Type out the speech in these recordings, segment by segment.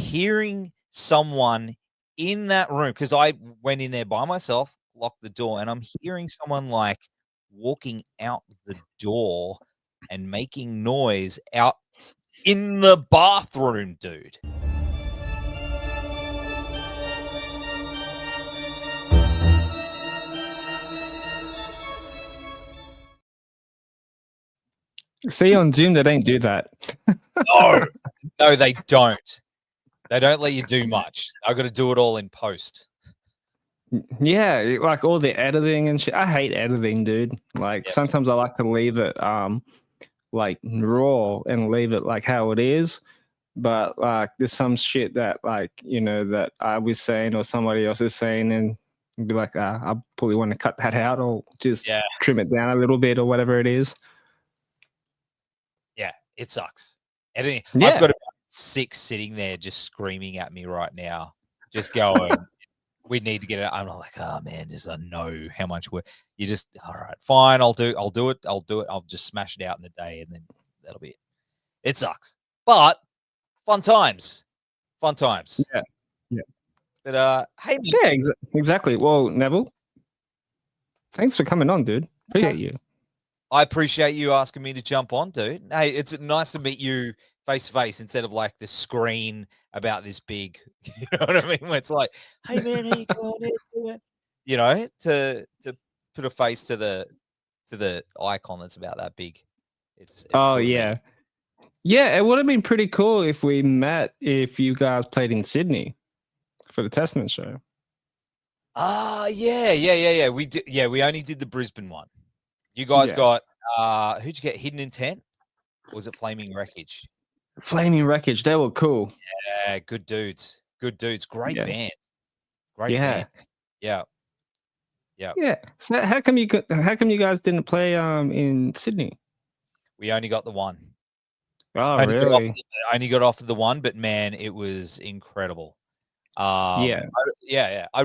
hearing someone in that room, because I went in there by myself, locked the door, and I'm hearing someone like walking out the door and making noise out in the bathroom, dude. See, on Zoom, they don't do that. No, they don't. They don't let you do much. I've got to do it all in post. Yeah, like all the editing and shit. I hate editing, dude. Like sometimes I like to leave it like raw and leave it like how it is. But like there's some shit that like, you know, that I was saying or somebody else is saying and be like, I probably want to cut that out or just trim it down a little bit or whatever it is. Yeah, it sucks. Editing. I've got about 6 sitting there just screaming at me right now, just going, we need to get it. I'm like, oh man, just I know how much work. You just, all right, fine, I'll do it. I'll just smash it out in a day, and then that'll be it. It sucks, but fun times. Yeah. But hey, yeah, exactly. Well, Neville, thanks for coming on, dude. Appreciate you. I appreciate you asking me to jump on, dude. Hey, it's nice to meet you face to face instead of like the screen about this big. You know what I mean? Where it's like, hey man, how you going? You know, to put a face to the icon that's about that big. It's oh good, yeah, yeah. It would have been pretty cool if we met if you guys played in Sydney for the Testament show. Yeah. We did. Yeah, we only did the Brisbane one. You guys got who'd you get? Hidden Intent? Or was it Flaming Wreckage? Flaming Wreckage. They were cool. Yeah, good dudes. Great band. Great band. Yeah. So how come you guys didn't play in Sydney? We only got the one. Oh, really? I only got off of the one, but man, it was incredible. I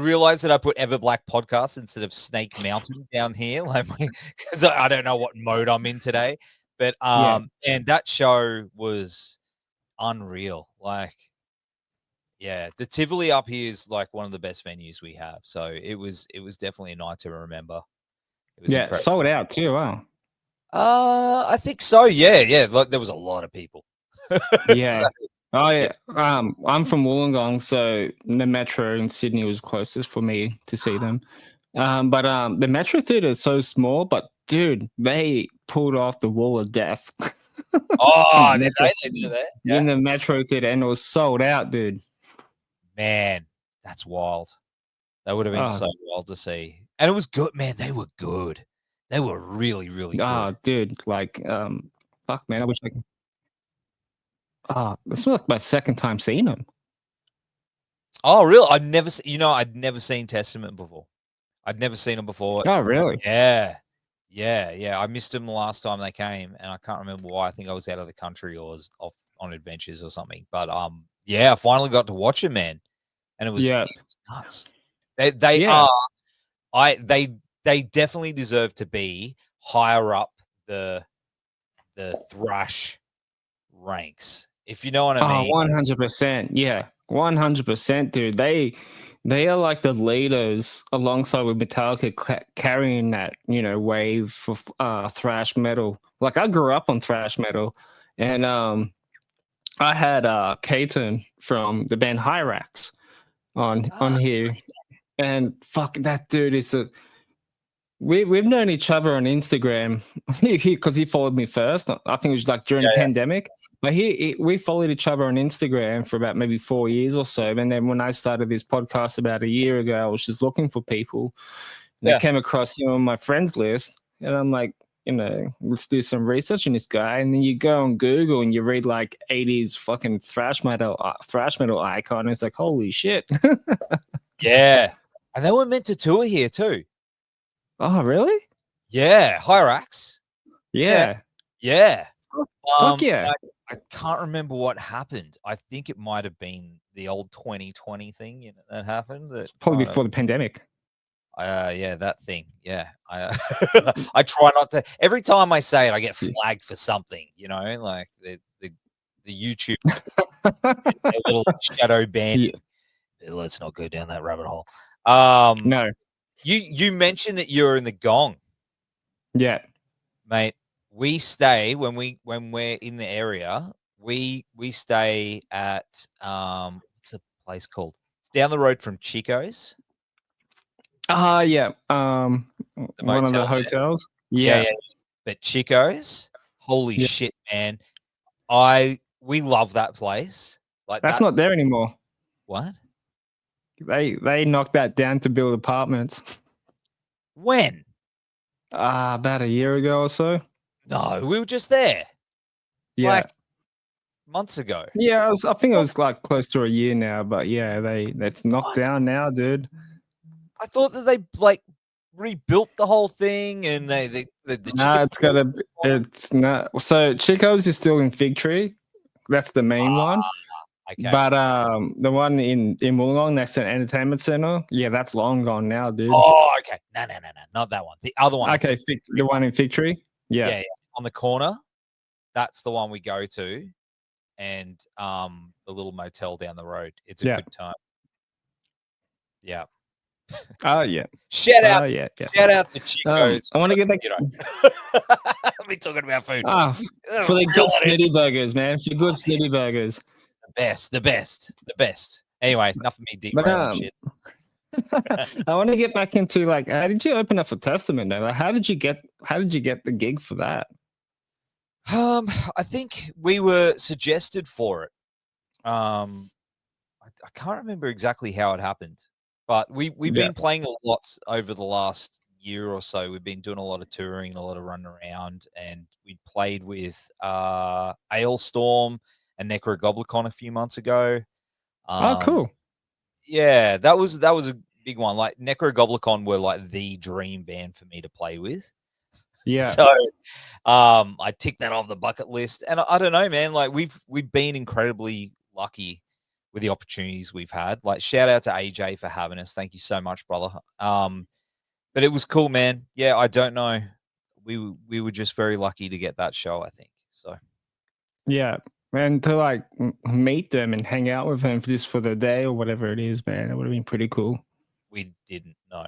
realized that I put Everblack podcast instead of Snake Mountain down here, like because I don't know what mode I'm in today. But and that show was unreal. Like, yeah, the Tivoli up here is like one of the best venues we have. So it was definitely a night to remember. It was incredible. Sold out too. Wow. I think so. Yeah. Like, there was a lot of people. Yeah. Oh yeah. I'm from Wollongong, so the Metro in Sydney was closest for me to see them. But the Metro Theatre is so small, but dude, they pulled off the wall of death. Oh, they did that in the Metro Theatre, and it was sold out, dude. Man, that's wild. That would have been so wild to see, and it was good, man. They were good. They were really, really good. Oh, dude, like, fuck, man, I wish I could. This was like my second time seeing them. Oh, really? I'd never seen Testament before. I'd never seen them before. Oh, really? Yeah. I missed them the last time they came, and I can't remember why. I think I was out of the country or was off on adventures or something. But I finally got to watch them, man, and it was nuts. They definitely deserve to be higher up the thrash ranks, if you know what I mean. 100%. Yeah, 100%, dude. They are like the leaders alongside with Metallica carrying that, wave for thrash metal. Like, I grew up on thrash metal, and I had Katon from the band Hyrax on here, and fuck, that dude is we've known each other on Instagram because he followed me first. I think it was like during the pandemic. But we followed each other on Instagram for about maybe 4 years or so. And then when I started this podcast about a year ago, I was just looking for people. And I came across you on my friends list. And I'm like, let's do some research on this guy. And then you go on Google and you read like 80s fucking thrash metal icon. And it's like, holy shit. Yeah. And they were meant to tour here too. Oh, really? Yeah. Hyrax. Yeah. Fuck yeah. I can't remember what happened. I think it might have been the old 2020 thing that happened. Probably before the pandemic. That thing. Yeah. I try not to. Every time I say it, I get flagged for something, like the YouTube, a little shadow banning. Let's not go down that rabbit hole. No. You mentioned that you're in the Gong. Yeah. Mate, we stay when we're in the area, we stay at what's the place called? It's down the road from Chico's. Yeah. One of the motel there. hotels. Yeah, Yeah. yeah. But Chico's, holy Yeah. shit, man. We love that place. Like That's not there anymore. What? They knocked that down to build apartments. When? About a year ago or so. No, we were just there. Yeah. Like months ago. Yeah, I think it was like close to a year now, but yeah, that's knocked down now, dude. I thought that they like rebuilt the whole thing and the Nah, it's not. So Chico's is still in Fig Tree. That's the main one. Okay. But the one in Wollongong, that's an entertainment center. Yeah, that's long gone now, dude. Oh, okay. No, not that one. The other one. Okay, the one in Fig Tree. Yeah, on the corner. That's the one we go to, and the little motel down the road. It's a good time. Yeah. Oh yeah. Shout out. Yeah. Shout out to Chico's. I want to get back. We're talking about food. For the good snitty burgers, man. For good snitty burgers. The best. Anyway, enough of me deep shit. I want to get back into like, how did you open up for Testament though? Like, how did you get the gig for that? I think we were suggested for it. I can't remember exactly how it happened, but we've been playing a lot over the last year or so. We've been doing a lot of touring, a lot of running around, and we played with Altor Storm and Necrobaccon a few months ago. Cool. Yeah, that was a big one. Like Necrobaccon were like the dream band for me to play with. Yeah. So I ticked that off the bucket list. And I don't know, man, like we've been incredibly lucky with the opportunities we've had. Like shout out to AJ for having us. Thank you so much, brother. But it was cool, man. Yeah, I don't know. We were just very lucky to get that show, I think. So yeah. And to like meet them and hang out with them just for the day or whatever it is, man, it would have been pretty cool. We didn't know.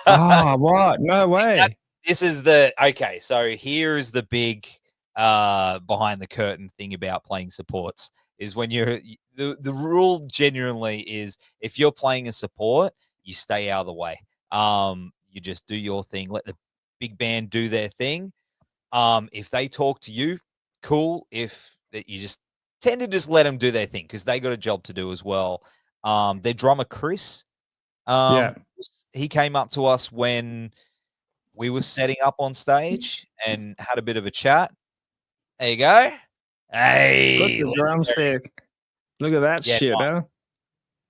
What? No way. This is okay. So here is the big behind the curtain thing about playing supports is when the rule genuinely is if you're playing a support, you stay out of the way. You just do your thing. Let the big band do their thing. If they talk to you, cool. If you just tend to just let them do their thing because they got a job to do as well. Their drummer Chris, he came up to us when we were setting up on stage and had a bit of a chat. There you go. Hey, look at the drumstick. Look at that shit, nice. huh?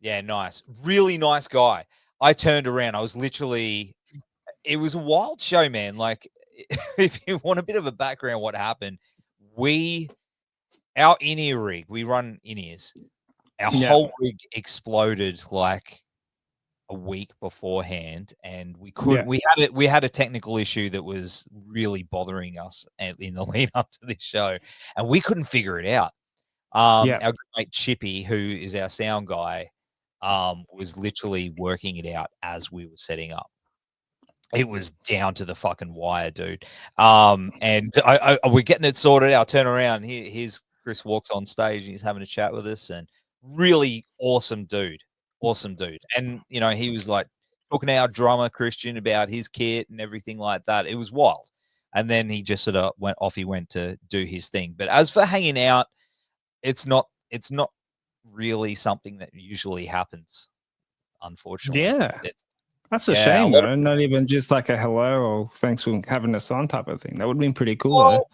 Yeah, nice. Really nice guy. I turned around. I was literally. It was a wild show, man. Like, if you want a bit of a background, what happened? Our in-ear rig, we run in-ears. Our whole rig exploded like a week beforehand, and we had a technical issue that was really bothering us in the lead up to this show, and we couldn't figure it out. Our good mate Chippy, who is our sound guy, was literally working it out as we were setting up. It was down to the fucking wire, dude. And we're getting it sorted out. Turn around. Here's Chris walks on stage and he's having a chat with us, and really awesome dude. Awesome dude. And, you know, he was like talking to our drummer, Christian, about his kit and everything like that. It was wild. And then he just sort of went off. He went to do his thing. But as for hanging out, it's not really something that usually happens, unfortunately. Yeah. That's a shame, though. Not even just like a hello or thanks for having us on type of thing. That would have been pretty cool, though.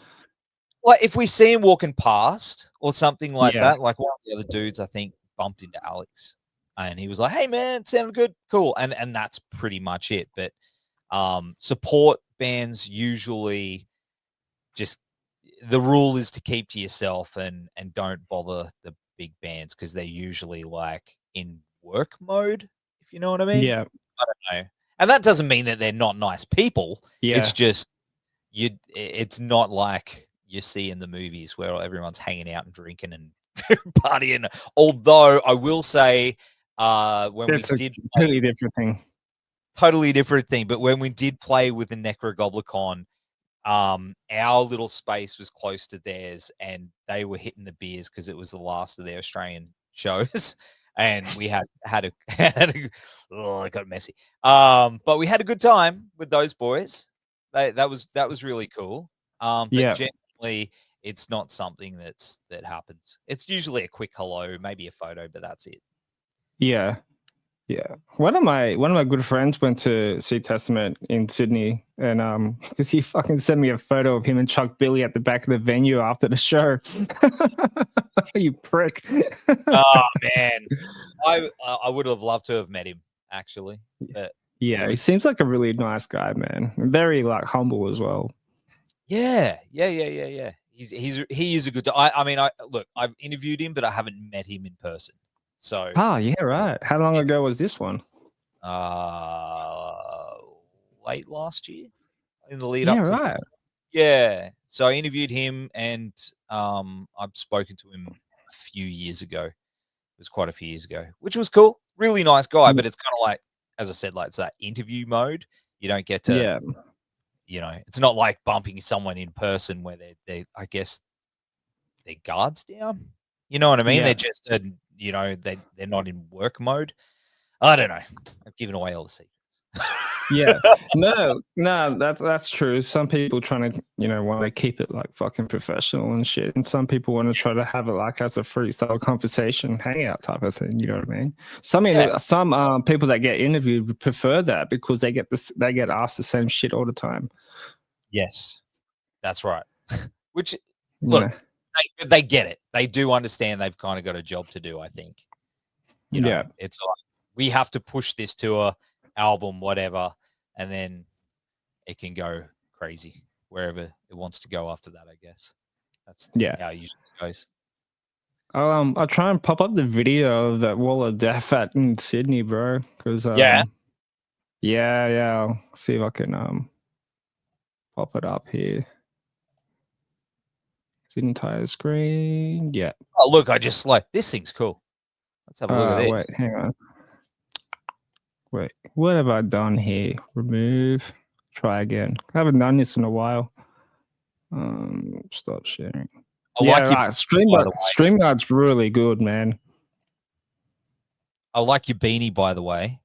Like if we see him walking past or something like that, like one of the other dudes, I think, bumped into Alex and he was like, "Hey, man, sounded good. Cool." And that's pretty much it. But support bands usually just the rule is to keep to yourself and don't bother the big bands because they're usually like in work mode, if you know what I mean. Yeah. I don't know. And that doesn't mean that they're not nice people. Yeah. It's just it's not like you see in the movies where everyone's hanging out and drinking and partying. Although I will say, when It's we a did completely different thing. totally different thing, but when we did play with the Necrogobblicon, our little space was close to theirs, and they were hitting the beers because it was the last of their Australian shows, and we had oh, it got messy. But we had a good time with those boys. That was really cool. But Yeah. generally, it's not something that happens. It's usually a quick hello, maybe a photo, but that's it. Yeah. Yeah, one of my good friends went to see Testament in Sydney, and because he fucking sent me a photo of him and Chuck Billy at the back of the venue after the show. You prick! Oh man, I would have loved to have met him actually, but yeah, was, he seems like a really nice guy, man. Very like humble as well. Yeah. He is a good. I mean, look, I've interviewed him, but I haven't met him in person. So. Yeah, right. How long ago was this one? Late last year, in the lead up to. Right. Yeah. So I interviewed him, and I've spoken to him a few years ago. It was quite a few years ago, which was cool. Really nice guy, but it's kind of like, as I said, like it's that interview mode. You don't get to. Yeah. You know, it's not like bumping someone in person where they I guess their guards down. You know what I mean? Yeah. They're just, you know, they're not in work mode. I don't know. I've given away all the secrets. Yeah, no, that's true. Some people trying to, want to keep it like fucking professional and shit, and some people want to try to have it like as a freestyle conversation, hangout type of thing. You know what I mean? Some people that get interviewed prefer that because they get asked the same shit all the time. Yes, that's right. Which look, they get it. They do understand. They've kind of got a job to do. I think. You know, it's like we have to push this tour, album, whatever, and then it can go crazy wherever it wants to go after that. I guess that's how it usually goes. I'll try and pop up the video of that Wall of Death in Sydney, bro. Because I'll see if I can pop it up here. It's the entire screen. Yeah. Oh look, I just like this thing's cool. Let's have a look at this. Wait, hang on. Wait, what have I done here? Remove. Try again. I haven't done this in a while. Stop sharing. Right. StreamYard's really good, man. I like your beanie, by the way.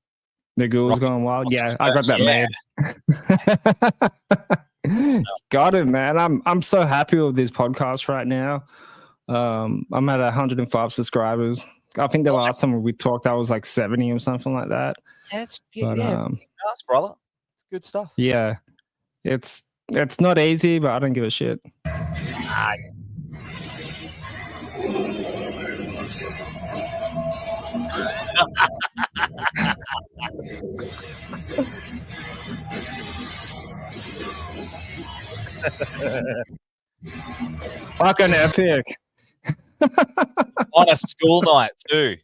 The girl's going wild. Yeah, I got that made. Got it, man. I'm so happy with this podcast right now. I'm at 105 subscribers. I think the last time we talked, I was like 70 or something like that. It's nice, brother. It's good stuff. Yeah, it's not easy, but I don't give a shit. Fucking epic. On a school night too.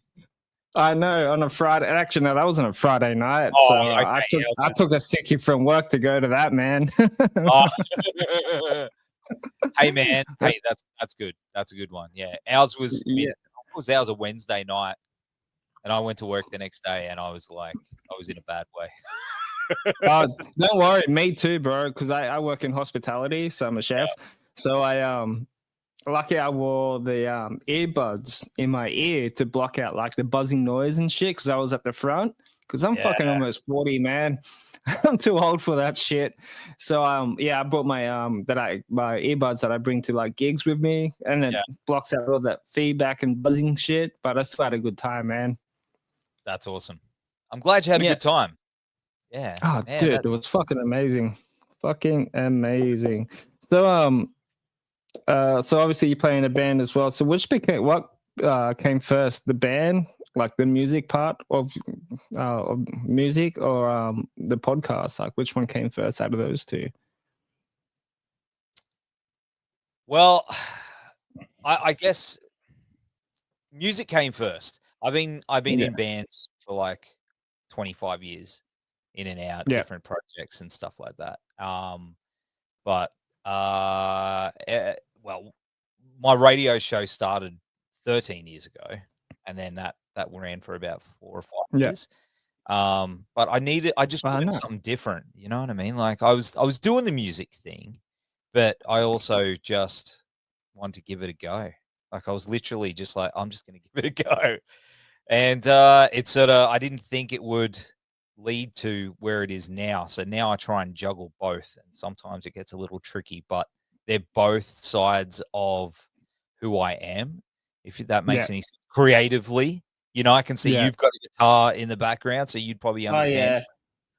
I know, on a Friday. Actually, no, that wasn't a Friday night. I took a sickie from work to go to that, man. Hey, man. Hey, that's good. That's a good one. Yeah, ours was ours a Wednesday night, and I went to work the next day, and I was like, I was in a bad way. Don't worry, me too, bro. Because I work in hospitality, so I'm a chef. So lucky I wore the earbuds in my ear to block out like the buzzing noise and shit because I was at the front. Because I'm fucking almost 40, man. I'm too old for that shit. So I brought my my earbuds that I bring to like gigs with me, and it blocks out all that feedback and buzzing shit. But I still had a good time, man. That's awesome. I'm glad you had a good time. Yeah. Oh, man, dude, it was fucking amazing. Fucking amazing. So so obviously you play in a band as well. So what came first, the band, like the music part of music, or the podcast? Like which one came first out of those two? Well, I guess music came first. I've been in bands for like 25 years, in and out, different projects and stuff like that. But Well, my radio show started 13 years ago, and then that ran for about 4 or 5 years. But I just wanted something different. You know what I mean? Like I was doing the music thing, but I also just wanted to give it a go. Like I was literally just like, I'm just going to give it a go. And it's sort of, I didn't think it would lead to where it is now. So now I try and juggle both. And sometimes it gets a little tricky, but they're both sides of who I am, if that makes any sense. Creatively, you know, I can see you've got a guitar in the background, so you'd probably understand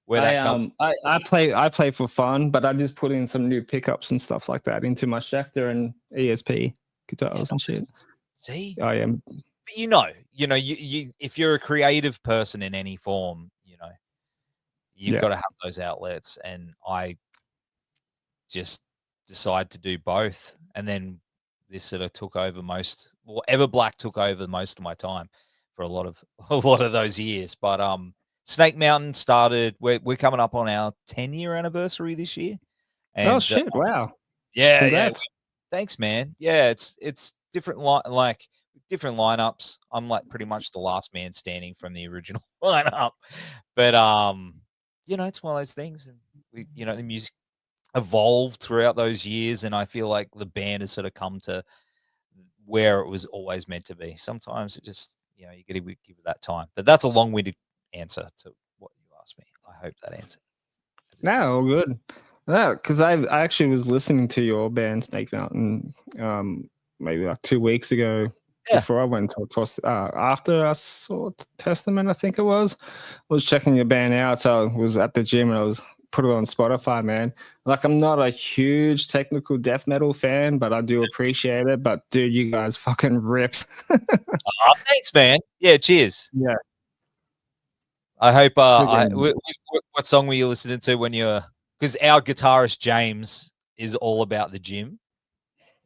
where that comes. I play for fun, but I just put in some new pickups and stuff like that into my Schecter and ESP guitars and shit. See, I am. You if you're a creative person in any form, you've got to have those outlets, and I just decide to do both. And then this sort of took over Everblack took over most of my time for a lot of those years. But Snake Mountain started. We're coming up on our 10-year anniversary this year. And, oh shit! Wow. Yeah, congrats. Yeah. Thanks, man. Yeah, it's different. Different lineups. I'm like pretty much the last man standing from the original lineup, but it's one of those things, and the music evolved throughout those years, and I feel like the band has sort of come to where it was always meant to be. Sometimes it just you got to give it that time. But that's a long-winded answer to what you asked me. I hope that answered. No, all good. No, because I actually was listening to your band Snake Mountain maybe like 2 weeks ago. Before I went to after I saw Testament, I think it was checking your band out. So I was at the gym and I was put it on Spotify, man. Like I'm not a huge technical death metal fan, but I do appreciate it. But dude, you guys fucking rip. Thanks, man. Yeah, cheers. Yeah. I hope. What song were you listening to when you're? Because our guitarist James is all about the gym.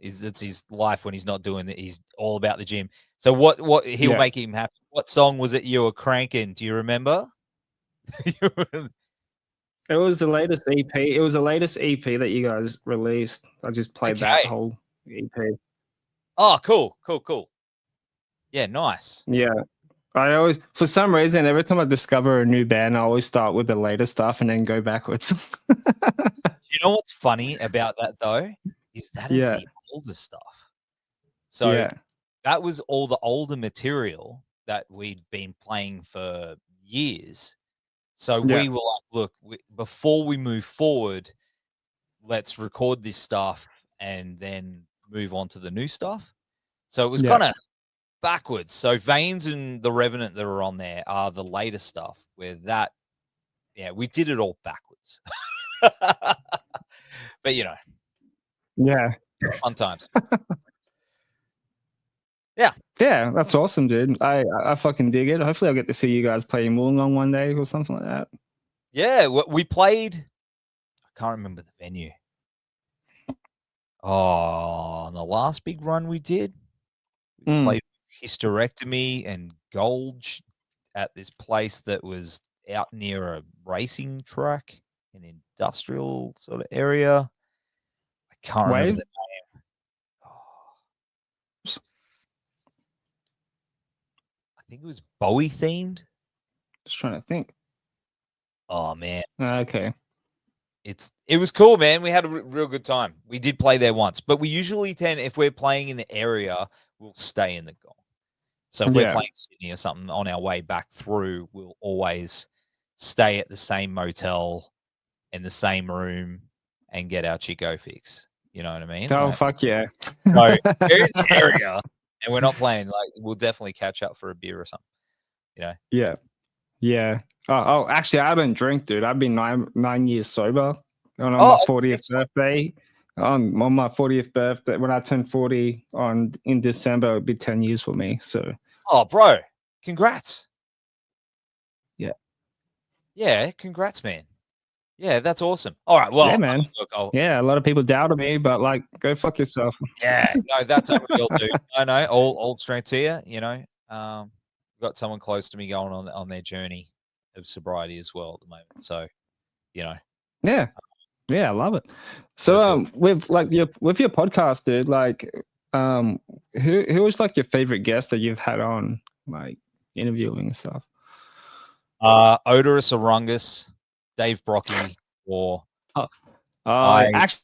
It's his life when he's not doing it. He's all about the gym. So what he'll make him happy. What song was it you were cranking? Do you remember? It was the latest EP. It was the latest EP that you guys released. I just played that whole EP. Oh, cool. Yeah, nice. Yeah. I always, for some reason, every time I discover a new band, I always start with the latest stuff and then go backwards. You know what's funny about that though? Is that is the older stuff. So that was all the older material that we'd been playing for years. So we were like, look, before we move forward, let's record this stuff and then move on to the new stuff. So it was kind of backwards. So Veins and The Revenant that are on there are the latest stuff where we did it all backwards. But fun times. Yeah, that's awesome, dude. I fucking dig it. Hopefully I'll get to see you guys play in Wollongong one day or something like that. Yeah, we played, I can't remember the venue. Oh, on the last big run we did, we played Hysterectomy and Gulge at this place that was out near a racing track, an industrial sort of area. I can't remember the name. I think it was Bowie themed. Just trying to think. Oh man. Okay. It was cool, man. We had a real good time. We did play there once, but we usually tend, if we're playing in the area, we'll stay in the Gong. So if we're playing Sydney or something on our way back through, we'll always stay at the same motel in the same room and get our Chico fix. You know what I mean? Oh, fuck yeah. So it's area and we're not playing, like we'll definitely catch up for a beer or something. Yeah. Oh, actually, I don't drink, dude. I've been 9 years sober. On my 40th birthday. On my 40th birthday, when I turned 40 in December, it would be 10 years for me. So. Oh, bro, congrats. Yeah. Yeah, congrats, man. Yeah, that's awesome. All right, well, yeah, man. Look, a lot of people doubted me, but like, go fuck yourself. Yeah, no, that's unreal, dude. No, all strength to you. Got someone close to me going on their journey of sobriety as well at the moment. So, Yeah. Yeah, I love it. So with your podcast, dude, like who was like your favorite guest that you've had on, like interviewing and stuff? Odorous Orungus, Dave Brocky, or I actually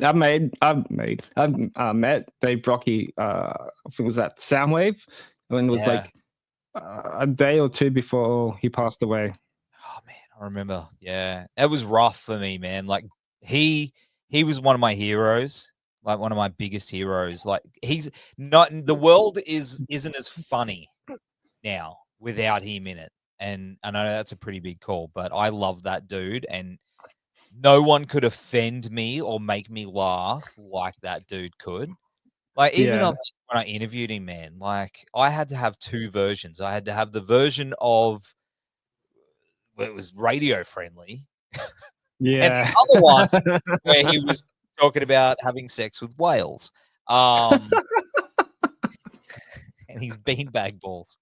I've met Dave Brocky. I think it was at Soundwave when it was like a day or two before he passed away. Oh man, I remember. Yeah, it was rough for me, man. Like he was one of my heroes, like one of my biggest heroes. Like he's not. The world isn't as funny now without him in it. And I know that's a pretty big call, but I love that dude, and no one could offend me or make me laugh like that dude could. Like even when I interviewed him, man, like I had to have two versions. I had to have the version of where it was radio friendly, and the other one where he was talking about having sex with whales, and his beanbag balls.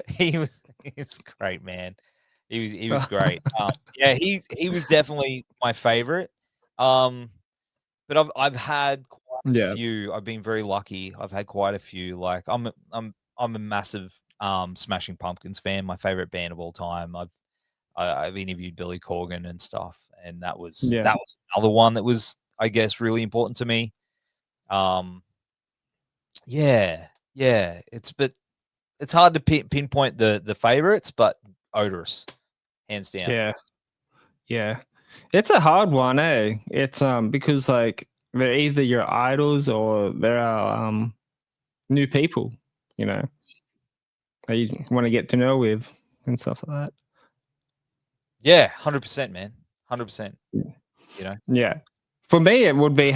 He was great, man. He was great. Yeah, he was definitely my favorite. But I've had quite a few. I've been very lucky. I've had quite a few. Like I'm a massive Smashing Pumpkins fan. My favorite band of all time. I've interviewed Billy Corgan and stuff, and that was another one that was, I guess, really important to me. It's hard to pinpoint the favorites, but Odorous, hands down. Yeah, it's a hard one, eh? It's because like they're either your idols or there are new people, you know, that you want to get to know with and stuff like that. Yeah, 100%, man, 100%. You know. Yeah, for me it would be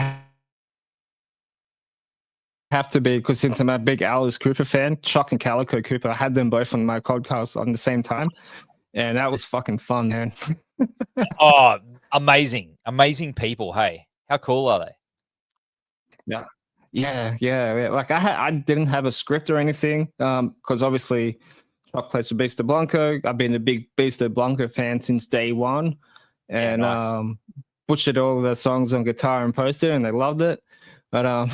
have to be, because since I'm a big Alice Cooper fan, Chuck and Calico Cooper, I had them both on my podcast on the same time, and that was fucking fun, man. Oh, amazing people. Hey, how cool are they? Yeah. Like I didn't have a script or anything, because obviously Chuck plays for Beast of Blanco. I've been a big Beast of Blanco fan since day one, and butchered all the songs on guitar and posted, and they loved it. But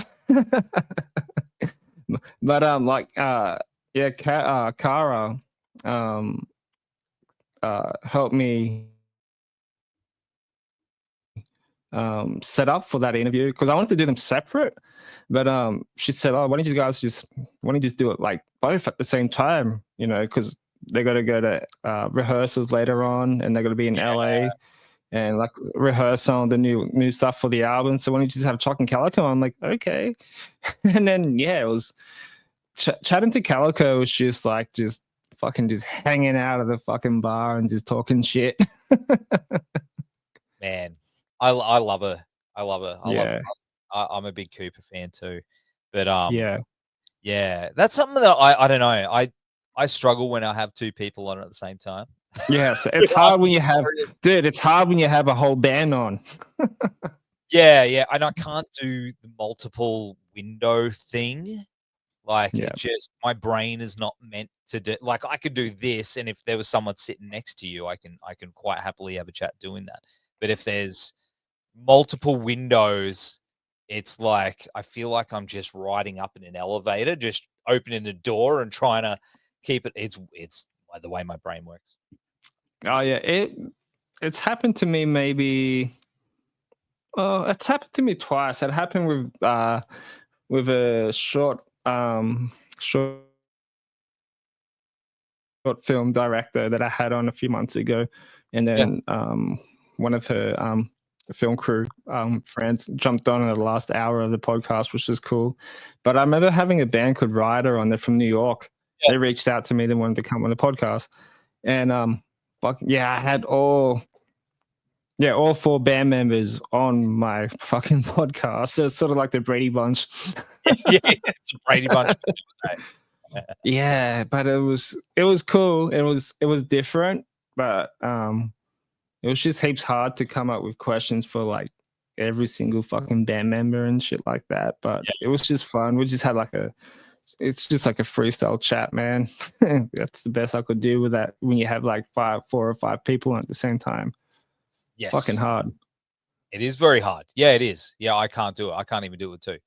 Kara helped me set up for that interview, because I wanted to do them separate, but she said, "Oh, why don't you just do it like both at the same time? You know, because they got to go to rehearsals later on, and they're going to be in LA." And like rehearse some of the new stuff for the album. So why don't you just have Chuck and Calico? I'm like, okay. And then it was chatting to Calico was just fucking hanging out of the fucking bar and just talking shit. Man, I love her. I love her. I'm a big Cooper fan too. But yeah, that's something that I don't know. I struggle when I have two people on at the same time. Yes, it's hard when you have, dude. It's hard when you have a whole band on. Yeah, and I can't do the multiple window thing. Like it just, my brain is not meant to do. Like I could do this, and if there was someone sitting next to you, I can quite happily have a chat doing that. But if there's multiple windows, it's like I feel like I'm just riding up in an elevator, just opening the door and trying to keep it. It's the way my brain works. Oh yeah, it's happened to me maybe. Oh, it's happened to me twice. It happened with a short film director that I had on a few months ago, and then one of her film crew friends jumped on in the last hour of the podcast, which was cool. But I remember having a band called Ryder on there from New York. They reached out to me. They wanted to come on the podcast, and I had all 4 band members on my fucking podcast. So it's sort of like the Brady Bunch. Yeah, it's a Brady Bunch. Yeah, but it was cool. It was different, but it was just heaps hard to come up with questions for like every single fucking band member and shit like that. But it was just fun. We just had like a it's just like a freestyle chat, man. That's the best I could do with that when you have like 4 or 5 people at the same time. Yes. Fucking hard. It is very hard. Yeah, it is. Yeah, I can't do it. I can't even do it with 2.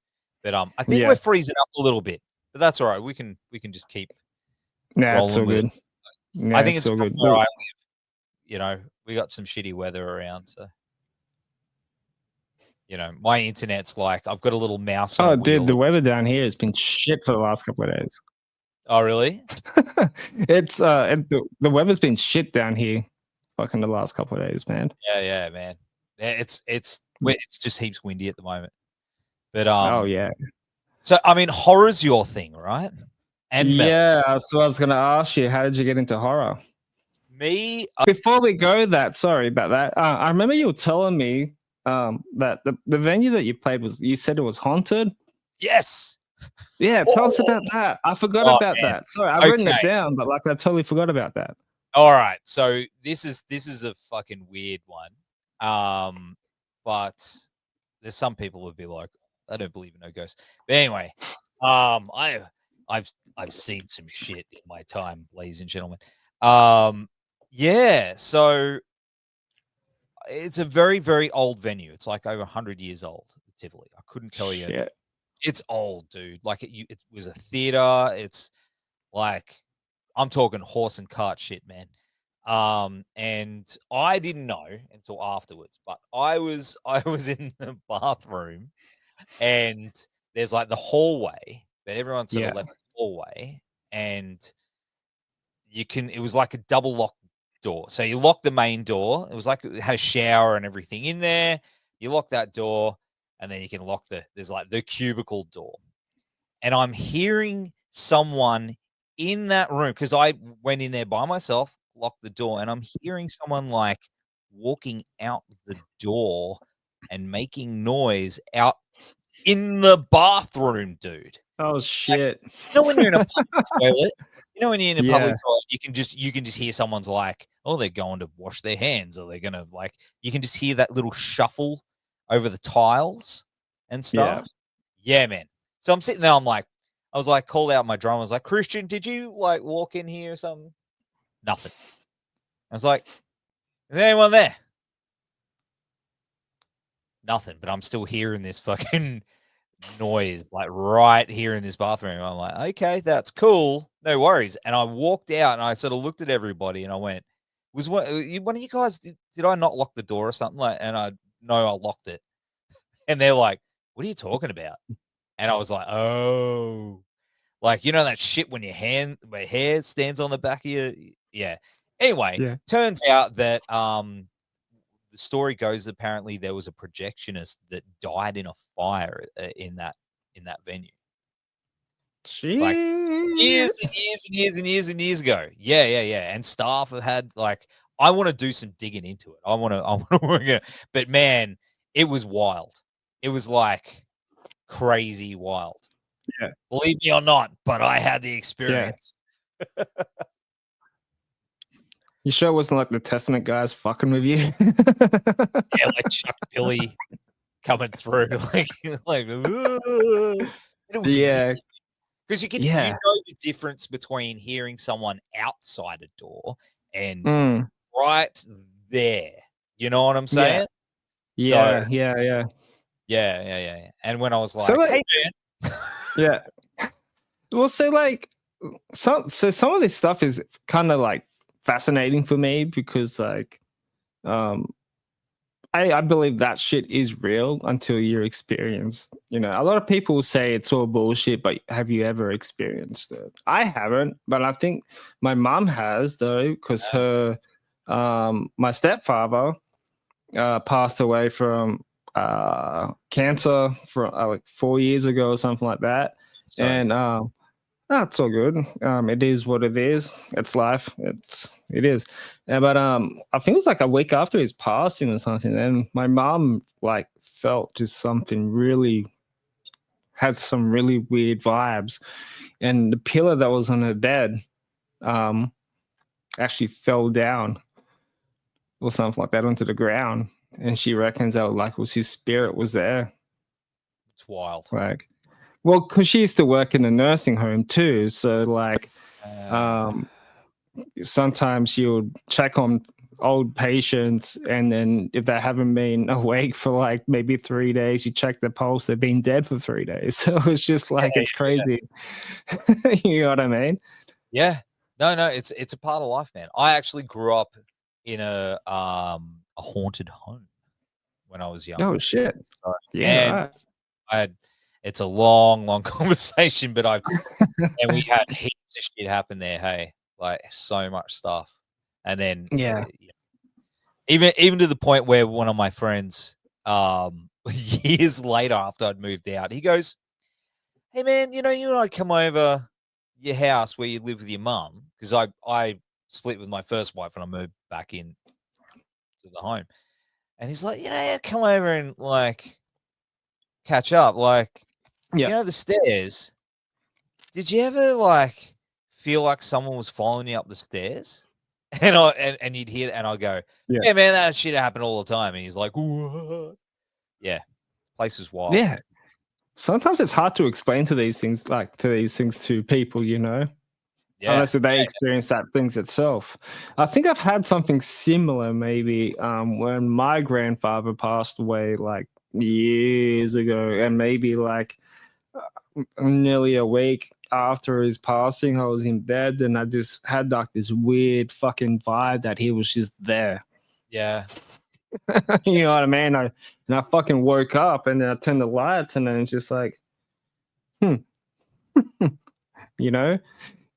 But I think we're freezing up a little bit. But that's all right. We can just keep rolling it's so with good. it. Yeah, I think it's so from good. where I live. You know, we got some shitty weather around, so you know, my internet's like I've got a little mouse on a wheel. Dude, the weather down here has been shit for the last couple of days. Oh, really? It's the weather's been shit down here fucking the last couple of days, man. Yeah, man. Yeah, it's just heaps windy at the moment. But oh yeah. So I mean, horror's your thing, right? And yeah, so I was gonna ask you, how did you get into horror? Me? Before we go, sorry about that. I remember you were telling me that the venue that you played you said it was haunted. Yes. Yeah, tell us about that. I forgot about that. Sorry, I've written it down, but like I totally forgot about that. All right, so this is a fucking weird one. But there's some people would be like, I don't believe in no ghosts. But anyway, I've seen some shit in my time, ladies and gentlemen. Yeah, so it's a very, very old venue. It's like over 100 years old, Tivoli. I couldn't tell you. It's old, dude. Like it was a theater. It's like I'm talking horse and cart shit, man. And I didn't know until afterwards, but I was in the bathroom, and there's like the hallway, but everyone sort of left the hallway, and it was like a double lock door. So you lock the main door. It was like it had a shower and everything in there. You lock that door, and then you can lock there's like the cubicle door. And I'm hearing someone in that room, because I went in there by myself, locked the door, and I'm hearing someone like walking out the door and making noise out in the bathroom, dude. Oh shit. Like, you know when you're in a public toilet? You know when you're in a public toilet, you can just hear someone's like, oh, they're going to wash their hands, or they're gonna like, you can just hear that little shuffle over the tiles and stuff. Yeah, man. So I'm sitting there, I was like, called out my drummer. I was like, Christian, did you like walk in here or something? Nothing. I was like, is there anyone there? Nothing, but I'm still hearing this fucking noise, like right here in this bathroom. I'm like, okay, that's cool. No worries. And I walked out and I sort of looked at everybody and I went, was one of you guys, did I not lock the door or something? And I locked it. And they're like, what are you talking about? And I was like, oh, like, you know, that shit when your hair stands on the back of your, yeah. Anyway, turns out that the story goes, apparently there was a projectionist that died in a fire in that venue. Like years and years and years and years and years ago. Yeah. And staff have had like, I want to do some digging into it. I want to work it. But man, it was wild. It was like crazy wild. Yeah. Believe me or not, but I had the experience. Yeah. You sure it wasn't like the Testament guys fucking with you? Yeah, like Chuck Billy coming through, like it was weird. Because you know the difference between hearing someone outside a door and right there. You know what I'm saying? Yeah. And when I was like, so hey man. Yeah. Well, so like some of this stuff is kind of like fascinating for me because like I believe that shit is real until you're experienced. You know, a lot of people say it's all bullshit, but have you ever experienced it? I haven't, but I think my mom has though, because her my stepfather passed away from cancer from like 4 years ago or something like that. Sorry. And it's all good. It is what it is. It's life. It is. Yeah, but I think it was like a week after his passing or something. And my mom like felt just something had some really weird vibes. And the pillow that was on her bed actually fell down or something like that onto the ground. And she reckons that like was his spirit was there. It's wild. Like, Well, because she used to work in a nursing home too, so like, sometimes you'll check on old patients, and then if they haven't been awake for like maybe 3 days, you check their pulse, they've been dead for 3 days. So it's just like, it's crazy. You know what I mean? Yeah. No, it's a part of life, man. I actually grew up in a haunted home when I was young. Oh shit. So, Yeah, and right. it's a long conversation, but and we had heaps of shit happen there. Hey, like so much stuff, and then Yeah. even to the point where one of my friends, years later after I'd moved out, he goes, "Hey man, you and I come over your house where you live with your mum, because I split with my first wife and I moved back in to the home." And he's like, "Yeah, come over and like catch up. Like, Yeah. the stairs. Did you ever like feel like someone was following you up the stairs?" And you'd hear that, and I'll go, Yeah. "Yeah, man, that shit happened all the time." And he's like, "What?" Yeah, place was wild. Yeah. Sometimes it's hard to explain to these things to people, Yeah, unless they yeah, experience that things itself. I think I've had something similar maybe when my grandfather passed away like years ago, and maybe like nearly a week after his passing, I was in bed and I just had like this weird fucking vibe that he was just there. yeah. You know what I mean? And I fucking woke up and then I turned the lights and then it's just like, you know?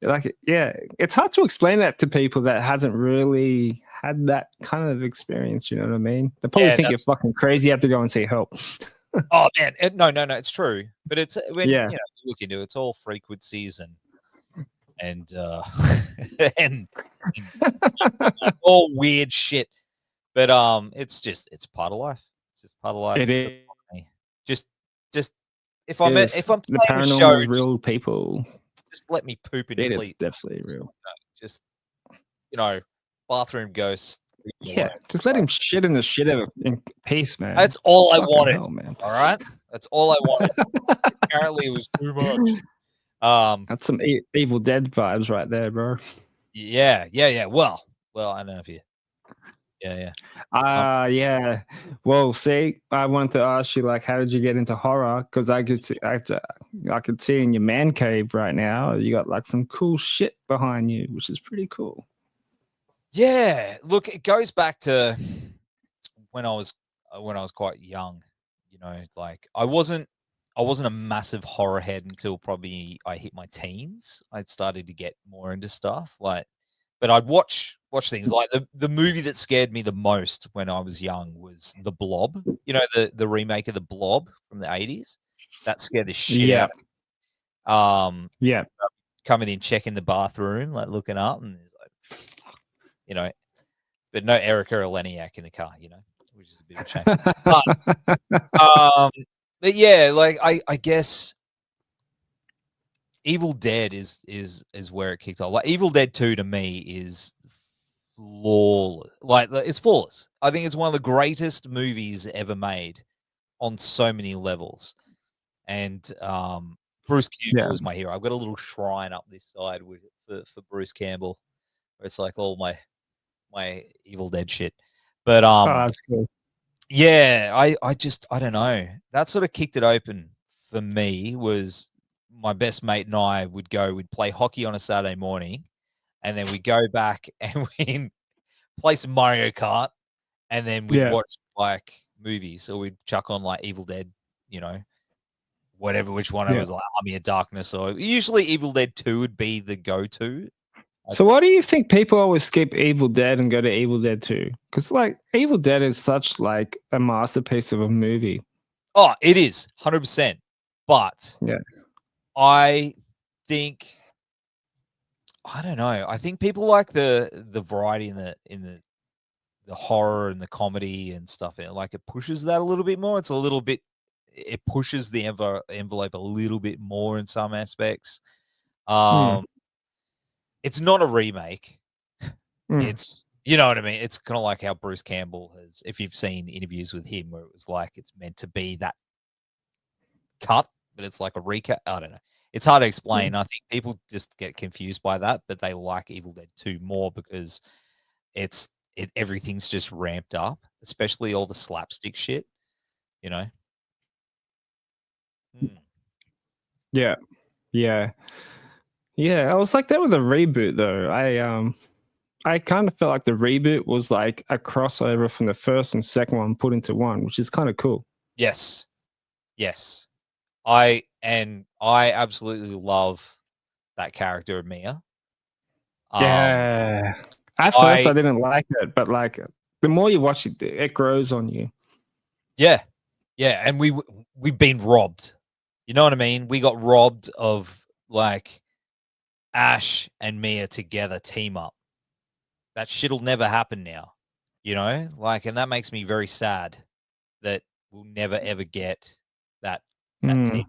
Like, yeah, it's hard to explain that to people that hasn't really had that kind of experience. You know what I mean? They probably Yeah, think you're that's fucking crazy. You have to go and seek help. oh man, no, it's true. But it's when Yeah. you look into it, it's all frequencies and and, and all weird shit. But it's part of life. It's just part of life. It is. Just just if I'm The playing a show, paranormal is real, people. just let me poop in It is peace. definitely real. Just bathroom ghosts. Yeah, just let him shit in the shit in peace, man. That's all I Fucking wanted. hell, man. All right, that's all I wanted. Apparently, it was too much. That's some Evil Dead vibes right there, bro. Yeah. Well, I don't know if you. Yeah. Yeah. Well, see, I wanted to ask you, like, how did you get into horror? Because I could see in your man cave right now, you got like some cool shit behind you, which is pretty cool. Yeah. Look, it goes back to when I was quite young. Like I wasn't a massive horror head until probably I hit my teens. I'd started to get more into stuff like, but I'd watch things like the movie that scared me the most when I was young was The Blob. The remake of The Blob from the 80s. That scared the shit Yeah. out. Yeah. Coming in, checking the bathroom, like looking up, and it's like, but no Erica or Leniak in the car, which is a bit of a shame. But yeah, like I guess Evil Dead is where it kicked off. Like Evil Dead 2 to me is flawless. Like it's flawless. I think it's one of the greatest movies ever made on so many levels. And Bruce Campbell is my hero. I've got a little shrine up this side for Bruce Campbell, where it's like all my Evil Dead shit. But that's cool. yeah, I don't know. That sort of kicked it open for me. Was my best mate and I we'd play hockey on a Saturday morning, and then we'd go back and we'd play some Mario Kart, and then we'd watch like movies, or we'd chuck on like Evil Dead, whatever, which one it was, like Army of Darkness, or usually Evil Dead 2 would be the go-to. So why do you think people always skip Evil Dead and go to Evil Dead 2? Because like Evil Dead is such like a masterpiece of a movie. Oh, it is 100%. But yeah, I think I don't know. I think people like the variety in the horror and the comedy and stuff. Like it pushes that a little bit more. It pushes the envelope a little bit more in some aspects. It's not a remake. It's, you know what I mean? It's kind of like how Bruce Campbell has, if you've seen interviews with him, where it was like it's meant to be that cut but it's like a recap. I don't know. It's hard to explain. I think people just get confused by that, but they like Evil Dead 2 more because everything's just ramped up, especially all the slapstick shit, you know? Yeah. I was like that with the reboot though. I kind of felt like the reboot was like a crossover from the first and second one put into one, which is kind of cool. Yes. I absolutely love that character of Mia. Yeah. At first I didn't like it, but like the more you watch it, it grows on you. Yeah. And we've been robbed. You know what I mean? We got robbed of like Ash and Mia together team up. That shit'll never happen now. You know? Like, and that makes me very sad that we'll never ever get that team.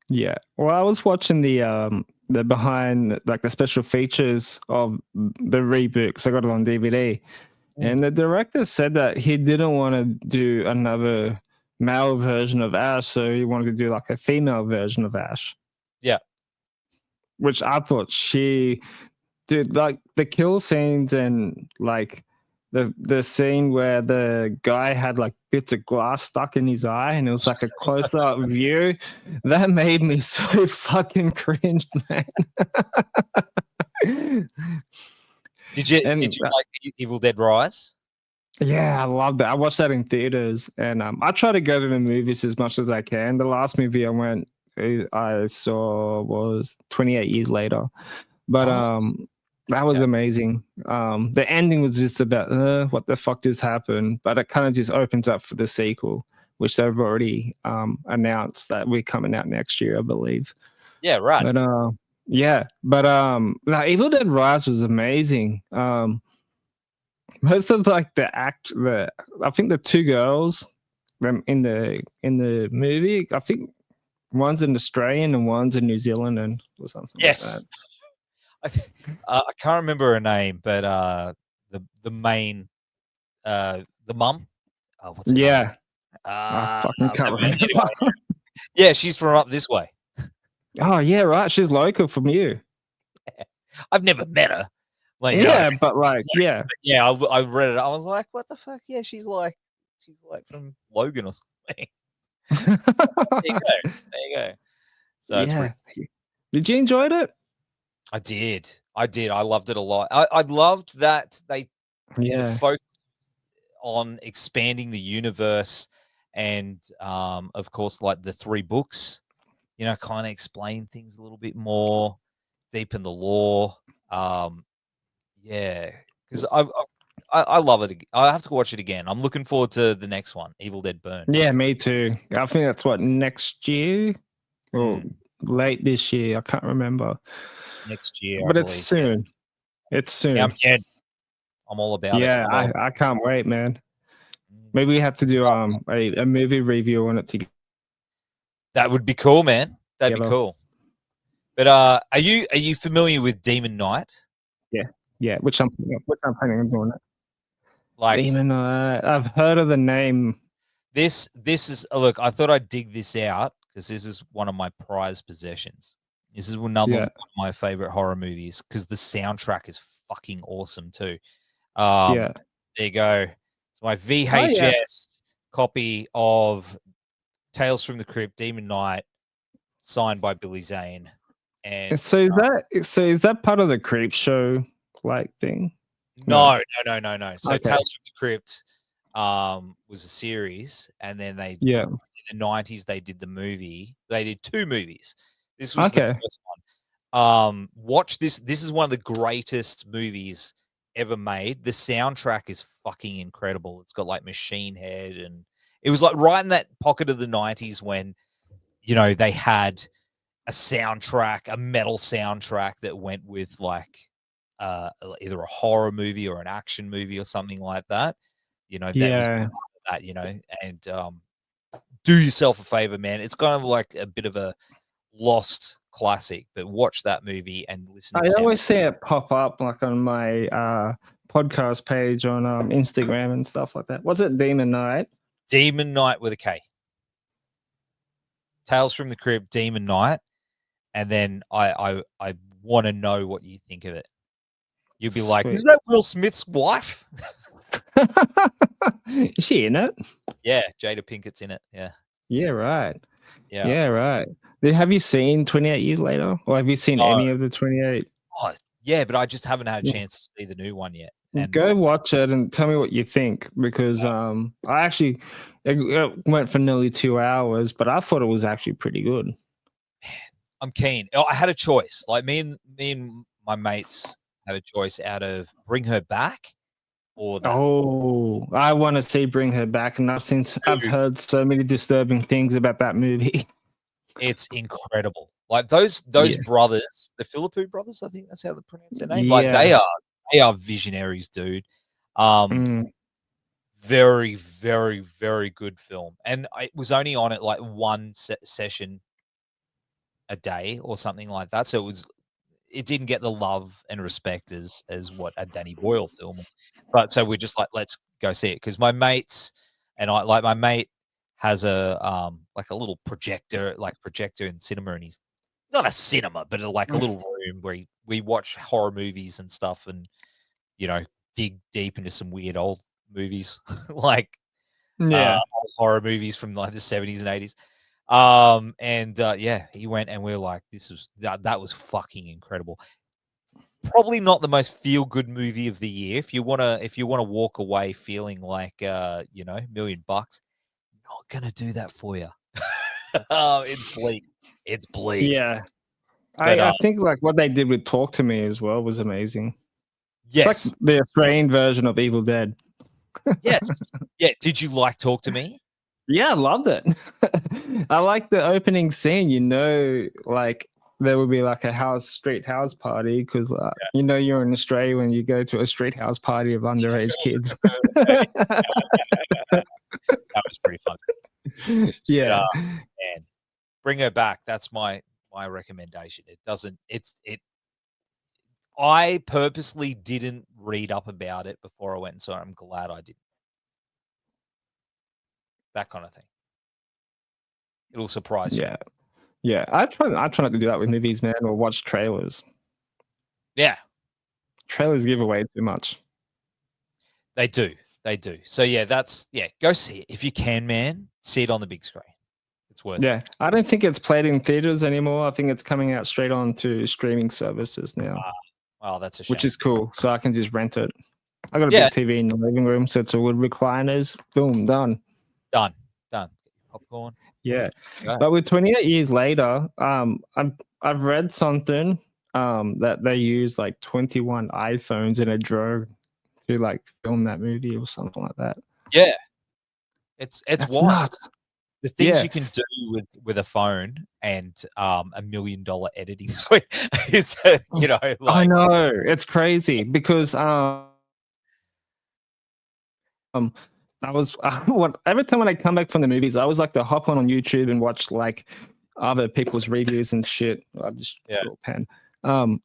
Yeah. Well, I was watching the behind like the special features of the reboot because I got it on DVD. And the director said that he didn't want to do another male version of Ash, so he wanted to do like a female version of Ash. Yeah. Which I thought dude, like the kill scenes and like the scene where the guy had like bits of glass stuck in his eye and it was like a close-up view, that made me so fucking cringe, man. Did you like Evil Dead Rise? Yeah, I loved it. I watched that in theaters, and I try to go to the movies as much as I can. The last movie I saw was 28 Years Later, but that was amazing. The ending was just about what the fuck just happened, but it kind of just opens up for the sequel, which they've already announced that we're coming out next year, I believe. Yeah, right. But like Evil Dead Rise was amazing. Most of like I think the two girls in the movie, I think one's an Australian and one's in New Zealand or something. Yes. Like that. I can't remember her name, but the main the mum. What's her name? I fucking can't remember. Yeah, she's from up this way. Oh yeah, right. She's local from you. I've never met her. Like, but like, I read it. I was like, what the fuck? Yeah, she's like from Logan or something. There you go. So yeah. Did you enjoy it? I did. I loved it a lot. I loved that they focused on expanding the universe and of course like the 3 books, you know, kind of explain things a little bit more, deepen the lore. Because I love it. I have to watch it again. I'm looking forward to the next one, Evil Dead Burn. Yeah, me too. I think that's what, next year or late this year. I can't remember. Next year, but it's soon. Yeah. It's soon. Yeah, I'm all about it. Yeah, I can't wait, man. Maybe we have to do a movie review on it together. That would be cool, man. That'd be cool. But are you familiar with Demon Knight? Yeah, which I'm planning on doing it. Like Demon Knight. I've heard of the name. This is look. I thought I'd dig this out because this is one of my prized possessions. This is another one of my favorite horror movies because the soundtrack is fucking awesome too. There you go. It's my VHS copy of Tales from the Crypt, Demon Knight, signed by Billy Zane. And so is that part of the Creep Show like thing? No. So Tales from the Crypt was a series, and then in the 90s they did the movie. They did 2 movies. This was the first one. Watch this. This is one of the greatest movies ever made. The soundtrack is fucking incredible. It's got like Machine Head, and it was like right in that pocket of the 90s when, you know, they had a soundtrack, a metal soundtrack that went with like either a horror movie or an action movie or something like that. You know, that was that, you know, and do yourself a favor, man. It's kind of like a bit of a lost classic, but watch that movie and listen to I always see it pop up like on my podcast page on Instagram and stuff like that. What's it? Demon Knight? Demon Knight with a K. Tales from the Crypt, Demon Knight, and then I want to know what you think of it. You'll be like, is that Will Smith's wife? Is she in it? Yeah, Jada Pinkett's in it. Yeah. Yeah, right. Yeah. Yeah, right. Have you seen 28 Years Later? Or have you seen any of the 28? Oh, yeah, but I just haven't had a chance to see the new one yet. And go watch it and tell me what you think, because I actually it went for nearly 2 hours, but I thought it was actually pretty good. Man, I'm keen. I had a choice. Like me and my mates had a choice out of Bring Her Back or that. Oh, I want to see Bring Her Back, and I've heard so many disturbing things about that movie. It's incredible. Like those brothers, the Philippou brothers, I think that's how they pronounce their name. Like they are visionaries, dude. Very, very, very good film. And it was only on at like one session a day or something like that. So it didn't get the love and respect as what a Danny Boyle film. But so we're just like, let's go see it. Because my mates and my mate has a like a little projector in cinema, and he's not a cinema, but like a little room where we watch horror movies and stuff, and dig deep into some weird old movies like horror movies from like the 70s and 80s. He went, and we were like, that was fucking incredible. Probably not the most feel good movie of the year. If you wanna walk away feeling like $1 million, not gonna do that for you. It's bleak. It's bleak. Yeah. But, I think like what they did with Talk to Me as well was amazing. Yes. It's like the Australian version of Evil Dead. Yes. Yeah. Did you like Talk to Me? Yeah, I loved it. I like the opening scene, like there would be like a street house party, because you're in Australia when you go to a street house party of underage kids. That was pretty fun. Yeah. And Bring Her Back. That's my recommendation. I purposely didn't read up about it before I went and saw it. I'm glad I didn't. That kind of thing. It'll surprise you. Yeah. I try not to do that with movies, man, or watch trailers. Yeah. Trailers give away too much. They do. So go see it. If you can, man, see it on the big screen. It's worth it. Yeah. I don't think it's played in theaters anymore. I think it's coming out straight on to streaming services now. Wow, that's a shame. Which is cool. So I can just rent it. I got a big TV in the living room, so it's all with recliners. Boom, done. Done. Popcorn. Yeah. But with 28 Years Later, I've read something that they use like 21 iPhones in a drone to like film that movie or something like that. Yeah. It's wild. Nuts. The things you can do with a phone and $1 million editing suite is, like, I know, it's crazy because I was every time when I come back from the movies, I was like to hop on YouTube and watch like other people's reviews and shit. I just pen. I